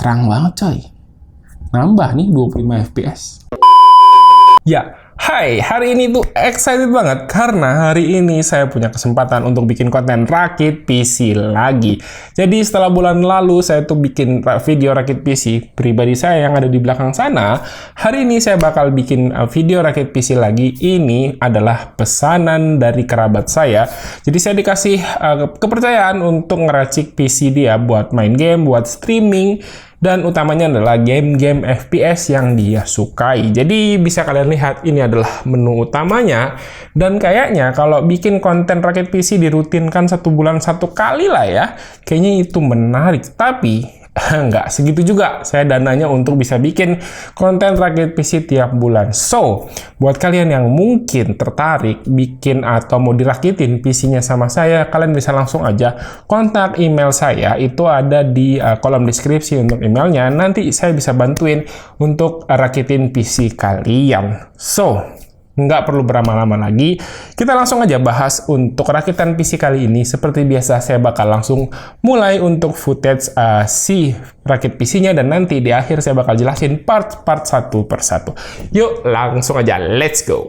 terang banget coy. Nambah nih 25 fps. Ya, hai, hari ini tuh excited banget karena hari ini saya punya kesempatan untuk bikin konten rakit PC lagi. Jadi setelah bulan lalu saya tuh bikin video rakit PC pribadi saya yang ada di belakang sana, hari ini saya bakal bikin video rakit PC lagi. Ini adalah pesanan dari kerabat saya. Jadi saya dikasih kepercayaan untuk ngeracik PC dia buat main game, buat streaming, dan utamanya adalah game-game FPS yang dia sukai. Jadi bisa kalian lihat ini adalah menu utamanya. Dan kayaknya kalau bikin konten rakit PC dirutinkan 1 bulan 1 kali lah ya, kayaknya itu menarik. Tapi nggak segitu juga saya dananya untuk bisa bikin konten rakit PC tiap bulan. So, buat kalian yang mungkin tertarik bikin atau mau dirakitin PC-nya sama saya, kalian bisa langsung aja kontak email saya. Itu ada di kolom deskripsi untuk emailnya. Nanti saya bisa bantuin untuk rakitin PC kalian. So, nggak perlu berlama-lama lagi, kita langsung aja bahas untuk rakitan PC kali ini. Seperti biasa, saya bakal langsung mulai untuk footage si rakit PC-nya, dan nanti di akhir saya bakal jelasin part-part satu persatu. Yuk, langsung aja, let's go!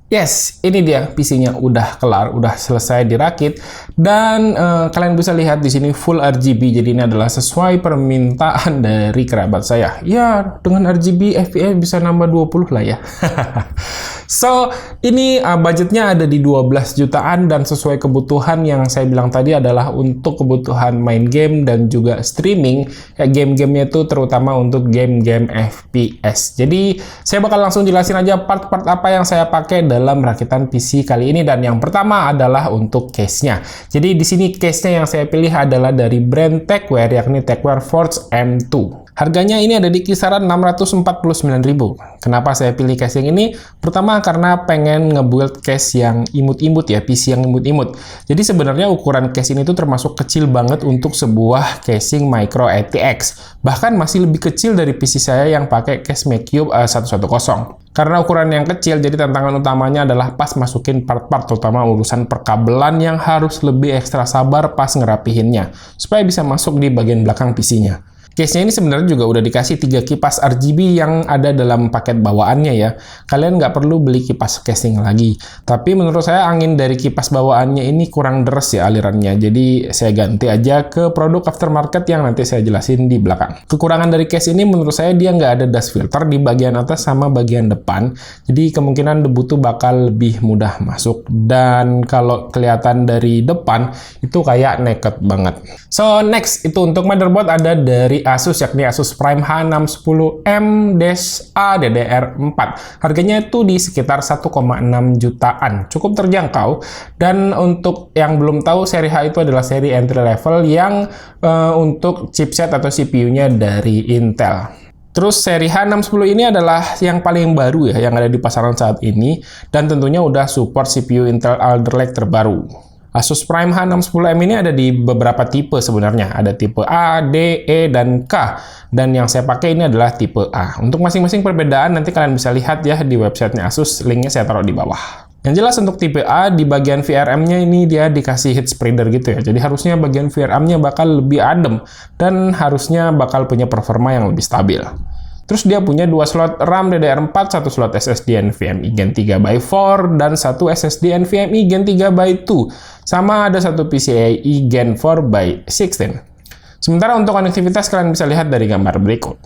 Yes, ini dia PC-nya udah kelar, udah selesai dirakit, dan kalian bisa lihat di sini full RGB. Jadi ini adalah sesuai permintaan dari kerabat saya. Ya, dengan RGB FPS bisa nambah 20 lah ya. So, ini budgetnya ada di 12 jutaan dan sesuai kebutuhan yang saya bilang tadi adalah untuk kebutuhan main game dan juga streaming. Ya, game-gamenya itu terutama untuk game-game FPS. Jadi, saya bakal langsung jelasin aja part-part apa yang saya pakai dalam rakitan PC kali ini. Dan yang pertama adalah untuk case-nya. Jadi, di sini case-nya yang saya pilih adalah dari brand Tecware, yakni Tecware Forge M2. Harganya ini ada di kisaran 649.000. Kenapa saya pilih case yang ini? Pertama, karena pengen ngebuild case yang imut-imut ya, PC yang imut-imut. Jadi sebenarnya ukuran case ini tuh termasuk kecil banget untuk sebuah casing micro ATX. Bahkan masih lebih kecil dari PC saya yang pakai case MateCube 110. Karena ukuran yang kecil, jadi tantangan utamanya adalah pas masukin part-part, terutama urusan perkabelan yang harus lebih ekstra sabar pas ngerapihinnya, supaya bisa masuk di bagian belakang PC-nya. Case-nya ini sebenarnya juga udah dikasih 3 kipas RGB yang ada dalam paket bawaannya ya. Kalian nggak perlu beli kipas casing lagi. Tapi menurut saya angin dari kipas bawaannya ini kurang deres ya alirannya. Jadi saya ganti aja ke produk aftermarket yang nanti saya jelasin di belakang. Kekurangan dari case ini menurut saya dia nggak ada dust filter di bagian atas sama bagian depan. Jadi kemungkinan debu tuh bakal lebih mudah masuk. Dan kalau kelihatan dari depan itu kayak naked banget. So next itu untuk motherboard ada dari Asus yakni Asus Prime H610M-A DDR4. Harganya itu di sekitar 1,6 jutaan. Cukup terjangkau. Dan untuk yang belum tahu, seri H itu adalah seri entry level yang untuk chipset atau CPU-nya dari Intel. Terus seri H610 ini adalah yang paling baru ya, yang ada di pasaran saat ini. Dan tentunya udah support CPU Intel Alder Lake terbaru. Asus Prime H610M ini ada di beberapa tipe sebenarnya. Ada tipe A, D, E, dan K. Dan yang saya pakai ini adalah tipe A. Untuk masing-masing perbedaan nanti kalian bisa lihat ya di websitenya Asus. Linknya saya taruh di bawah. Yang jelas untuk tipe A, di bagian VRM-nya ini dia dikasih heat spreader gitu ya. Jadi harusnya bagian VRM-nya bakal lebih adem. Dan harusnya bakal punya performa yang lebih stabil. Terus dia punya 2 slot RAM DDR4, 1 slot SSD NVMe Gen 3x4, dan 1 SSD NVMe Gen 3x2. Sama ada 1 PCIe Gen 4x16. Sementara untuk konektivitas kalian bisa lihat dari gambar berikut.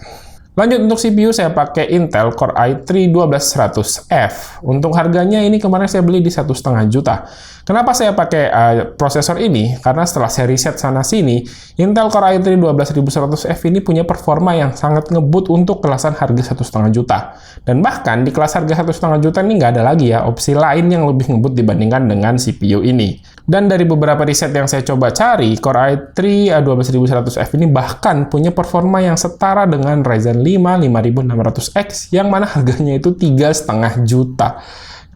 Lanjut untuk CPU saya pakai Intel Core i3 12100F. Untuk harganya ini kemarin saya beli di 1,5 juta. Kenapa saya pakai prosesor ini? Karena setelah saya riset sana-sini, Intel Core i3 12100F ini punya performa yang sangat ngebut untuk kelasan harga 1,5 juta. Dan bahkan di kelas harga 1,5 juta ini nggak ada lagi ya opsi lain yang lebih ngebut dibandingkan dengan CPU ini. Dan dari beberapa riset yang saya coba cari, Core i3 12100F ini bahkan punya performa yang setara dengan Ryzen 5 5600X yang mana harganya itu 3,5 juta.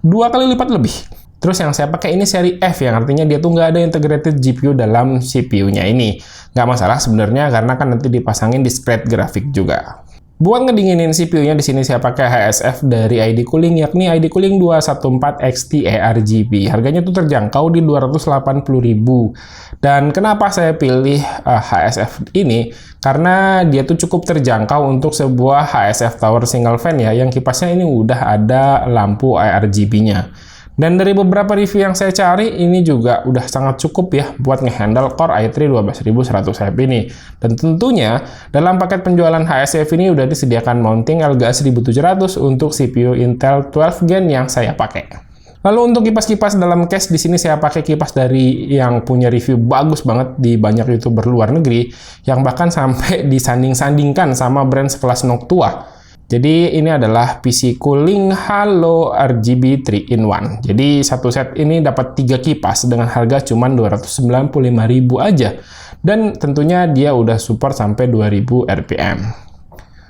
2 kali lipat lebih. Terus yang saya pakai ini seri F yang artinya dia tuh nggak ada integrated GPU dalam CPU-nya ini. Nggak masalah sebenarnya karena kan nanti dipasangin discrete grafik juga. Buat ngedinginin CPU-nya di sini saya pakai HSF dari ID Cooling yakni ID Cooling 214XT ARGB. Harganya tuh terjangkau di 280.000. Dan kenapa saya pilih HSF ini? Karena dia tuh cukup terjangkau untuk sebuah HSF tower single fan ya, yang kipasnya ini udah ada lampu ARGB-nya. Dan dari beberapa review yang saya cari, ini juga udah sangat cukup ya buat ngehandle Core i3 12100F ini. Dan tentunya, dalam paket penjualan HSF ini udah disediakan mounting LGA 1700 untuk CPU Intel 12 Gen yang saya pakai. Lalu untuk kipas-kipas dalam case, di sini saya pakai kipas dari yang punya review bagus banget di banyak YouTuber luar negeri, yang bahkan sampai disanding-sandingkan sama brand sekelas Noctua. Jadi ini adalah PC Cooling Halo RGB 3-in-1. Jadi satu set ini dapat 3 kipas dengan harga cuma 295.000 aja. Dan tentunya dia udah support sampai 2000 RPM.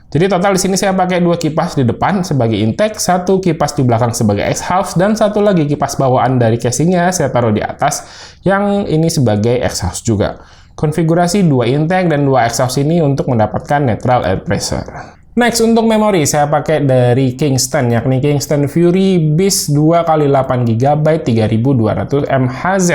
Jadi total di sini saya pakai 2 kipas di depan sebagai intake, 1 kipas di belakang sebagai exhaust, dan 1 lagi kipas bawaan dari casingnya saya taruh di atas yang ini sebagai exhaust juga. Konfigurasi 2 intake dan 2 exhaust ini untuk mendapatkan netral air pressure. Next, untuk memori saya pakai dari Kingston, yakni Kingston Fury BIS 2x8GB 3200 MHz.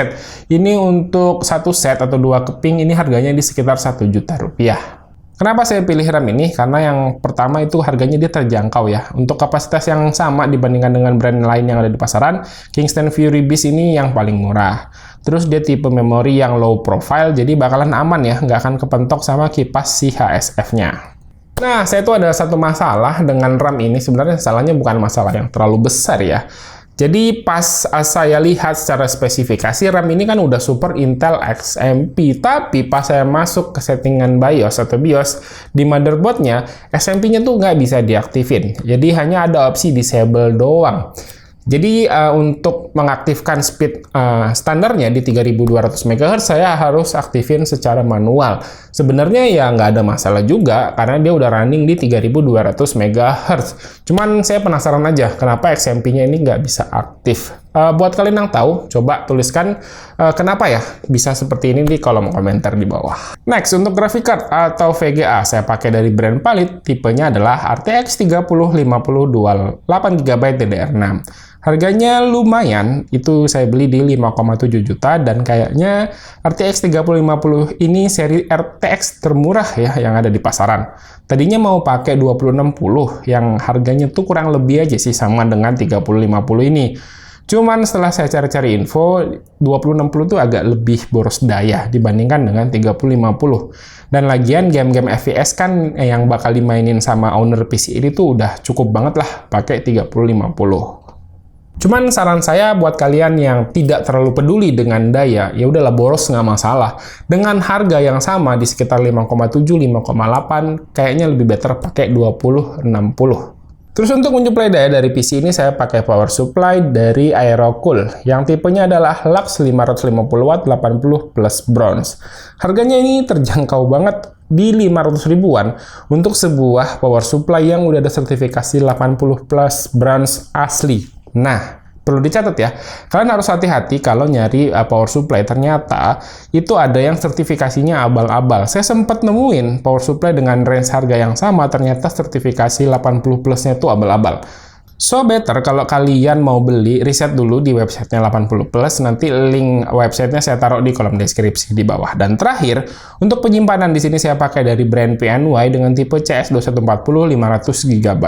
Ini untuk satu set atau 2 keping, ini harganya di sekitar 1 juta rupiah. Kenapa saya pilih RAM ini? Karena yang pertama itu harganya dia terjangkau ya. Untuk kapasitas yang sama dibandingkan dengan brand lain yang ada di pasaran, Kingston Fury BIS ini yang paling murah. Terus dia tipe memori yang low profile, jadi bakalan aman ya, nggak akan kepentok sama kipas si HSF-nya. Nah, saya tuh ada satu masalah dengan RAM ini. Sebenarnya salahnya bukan masalah yang terlalu besar ya. Jadi pas saya lihat secara spesifikasi, RAM ini kan udah support Intel XMP. Tapi pas saya masuk ke settingan BIOS atau BIOS, di motherboardnya, XMP-nya tuh nggak bisa diaktifin. Jadi hanya ada opsi disable doang. Jadi untuk mengaktifkan speed standarnya di 3200 MHz, saya harus aktifin secara manual. Sebenarnya ya nggak ada masalah juga, karena dia udah running di 3200 MHz. Cuman saya penasaran aja, kenapa XMP-nya ini nggak bisa aktif. Buat kalian yang tahu, coba tuliskan kenapa ya bisa seperti ini di kolom komentar di bawah. Next, untuk graphic card atau VGA, saya pakai dari brand Palit, tipenya adalah RTX 3050 Dual 8GB DDR6. Harganya lumayan, itu saya beli di 5,7 juta dan kayaknya RTX 3050 ini seri RTX termurah ya yang ada di pasaran. Tadinya mau pakai 2060 yang harganya tuh kurang lebih aja sih sama dengan 3050 ini. Cuman setelah saya cari-cari info, 2060 tuh agak lebih boros daya dibandingkan dengan 3050. Dan lagian game-game FPS kan yang bakal dimainin sama owner PC ini tuh udah cukup banget lah pakai 3050. Cuman saran saya buat kalian yang tidak terlalu peduli dengan daya, ya udahlah boros nggak masalah. Dengan harga yang sama di sekitar 5,7, 5,8, kayaknya lebih better pakai 2060. Terus untuk menyuplai daya dari PC ini saya pakai power supply dari Aerocool yang tipenya adalah Lux 550 watt 80 plus bronze. Harganya ini terjangkau banget di 500 ribuan untuk sebuah power supply yang udah ada sertifikasi 80 plus bronze asli. Nah, perlu dicatat ya, kalian harus hati-hati kalau nyari power supply. Ternyata itu ada yang sertifikasinya abal-abal. Saya sempat nemuin power supply dengan range harga yang sama, ternyata sertifikasi 80 plusnya itu abal-abal. So better kalau kalian mau beli, riset dulu di websitenya 80 plus, nanti link websitenya saya taruh di kolom deskripsi di bawah. Dan terakhir, untuk penyimpanan di sini saya pakai dari brand PNY dengan tipe CS2140 500 GB.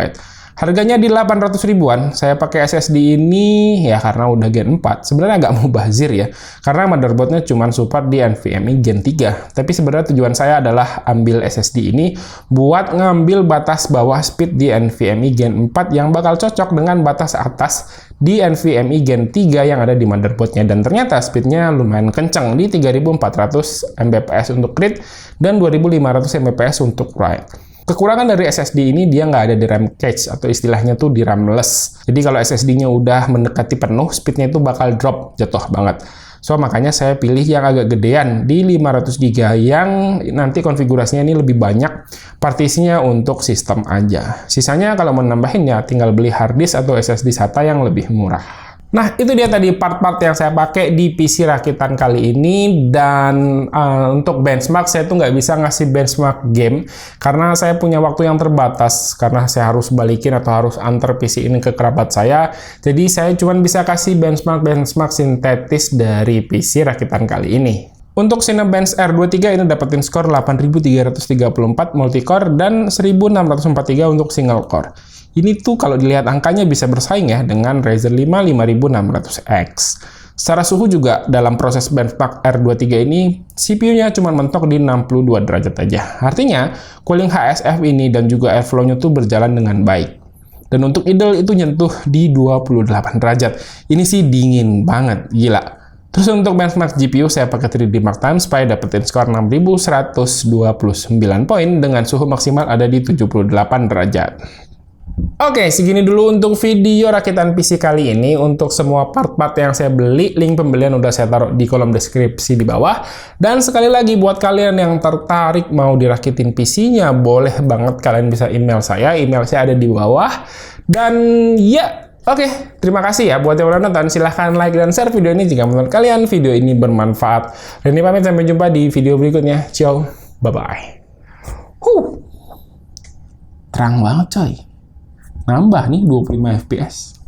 Harganya di 800 ribuan, saya pakai SSD ini ya karena udah Gen 4. Sebenarnya agak mubazir ya, karena motherboardnya cuma support di NVMe Gen 3. Tapi sebenarnya tujuan saya adalah ambil SSD ini buat ngambil batas bawah speed di NVMe Gen 4 yang bakal cocok dengan batas atas di NVMe Gen 3 yang ada di motherboardnya. Dan ternyata speednya lumayan kenceng di 3400 Mbps untuk read dan 2500 Mbps untuk write. Kekurangan dari SSD ini dia nggak ada di RAM cache atau istilahnya tuh di RAM-less. Jadi kalau SSD-nya udah mendekati penuh, speednya itu bakal drop jatuh banget. So makanya saya pilih yang agak gedean di 500 GB yang nanti konfigurasinya ini lebih banyak, partisinya untuk sistem aja. Sisanya kalau mau nambahin ya tinggal beli hard disk atau SSD SATA yang lebih murah. Nah, itu dia tadi part-part yang saya pakai di PC rakitan kali ini. Dan untuk benchmark, saya tuh nggak bisa ngasih benchmark game karena saya punya waktu yang terbatas, karena saya harus balikin atau harus antar PC ini ke kerabat saya. Jadi saya cuma bisa kasih benchmark sintetis dari PC rakitan kali ini. Untuk Cinebench R23 ini dapetin skor 8334 multicore dan 1643 untuk single core. Ini tuh kalau dilihat angkanya bisa bersaing ya dengan Ryzen 5 5600X. Secara suhu juga dalam proses benchmark R23 ini, CPU-nya cuma mentok di 62 derajat aja. Artinya, cooling HSF ini dan juga airflow-nya tuh berjalan dengan baik. Dan untuk idle itu nyentuh di 28 derajat. Ini sih dingin banget, gila. Terus untuk benchmark GPU saya pakai 3D Mark Time supaya dapetin skor 6129 poin dengan suhu maksimal ada di 78 derajat. Oke, segini dulu untuk video rakitan PC kali ini. Untuk semua part-part yang saya beli, link pembelian udah saya taruh di kolom deskripsi di bawah. Dan sekali lagi buat kalian yang tertarik mau dirakitin PC-nya, boleh banget kalian bisa email saya. Email saya ada di bawah. Dan ya, oke, terima kasih ya buat yang udah nonton. Silahkan like dan share video ini jika menurut kalian video ini bermanfaat. Dan ini pamit, sampai jumpa di video berikutnya. Ciao, bye-bye. Terang banget coy. Nambah nih 25 fps.